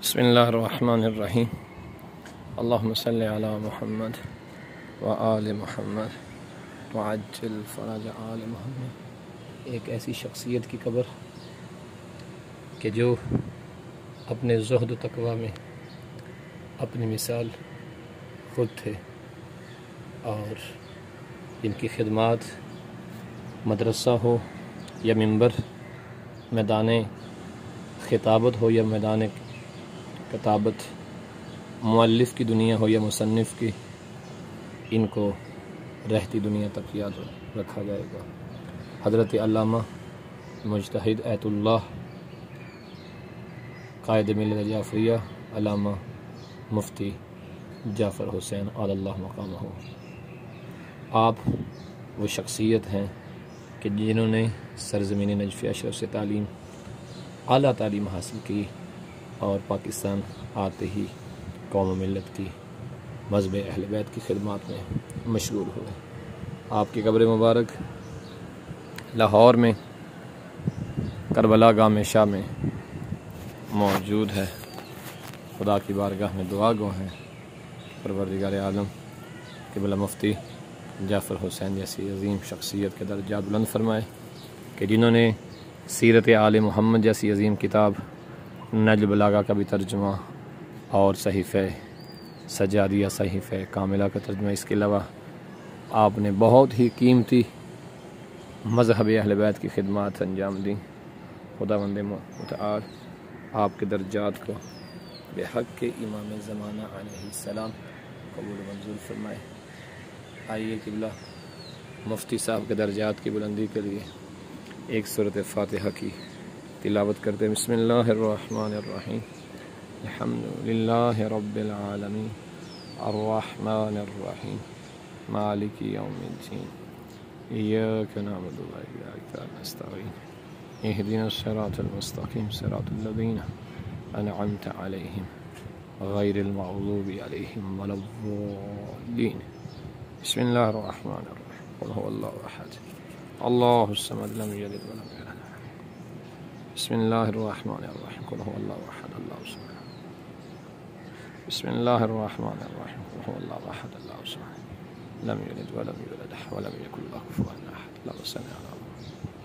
بسم اللہ الرحمن الرحیم اللہم صلی علی محمد وآل محمد وعجل فرج آل محمد۔ ایک ایسی شخصیت کی قبر کہ جو اپنے زہد و تقوی میں اپنی مثال خود تھے، اور جن کی خدمات مدرسہ ہو یا منبر، میدان خطابت ہو یا میدان کتابت، مؤلف کی دنیا ہو یا مصنف کی، ان کو رہتی دنیا تک یاد رکھا جائے گا۔ حضرت علامہ مجتہد ایت اللہ قائد ملت جعفریہ علامہ مفتی جعفر حسین علی اللہ مقامہ ہو۔ آپ وہ شخصیت ہیں کہ جنہوں نے سرزمین نجف اشرف سے اعلیٰ تعلیم حاصل کی، اور پاکستان آتے ہی قوم و ملت کی مذہب اہل بیت کی خدمات میں مشغول ہوئے۔ آپ کی قبر مبارک لاہور میں کربلا گام شاہ میں موجود ہے۔ خدا کی بارگاہ میں دعا گو ہیں، پروردگار عالم قبلہ مفتی جعفر حسین جیسی عظیم شخصیت کے درجات بلند فرمائے، کہ جنہوں نے سیرت آل محمد جیسی عظیم کتاب نجل بلاغہ کا بھی ترجمہ، اور صحیفہ سجادیہ صحیفہ کاملہ کا ترجمہ، اس کے علاوہ آپ نے بہت ہی قیمتی مذہب اہل بیت کی خدمات انجام دیں۔ خداوند متعال آپ کے درجات کو بحق کے امام زمانہ علیہ السلام قبول منظور فرمائے۔ آئیے قبلہ مفتی صاحب کے درجات کی بلندی کے لیے ایک سورۃ فاتحہ کی تلاوت کرتے ہیں۔ بسم اللہ الرحمن الرحیم، الحمد للہ رب العالمین، الرحمن الرحیم، مالک یوم الدین، ایاک نعبد و ایاک نستعین، اہدنا الصراط المستقیم، صراط الذین انعمت علیہم غیر المغضوب علیہم ولا الضالین۔ بسم اللہ الرحمن الرحیم، قل هو اللہ احد اللہ الصمد لم یلد ولم یولد۔ بسم اللہ الرحمن الرحیم، قل هو اللہ احد اللہ الصمد۔ بسم اللہ الرحمن الرحیم، قل هو اللہ احد اللہ الصمد لم یلد ولم یولد ولم یکن له کفوا احد۔ اللهم صل علی محمد۔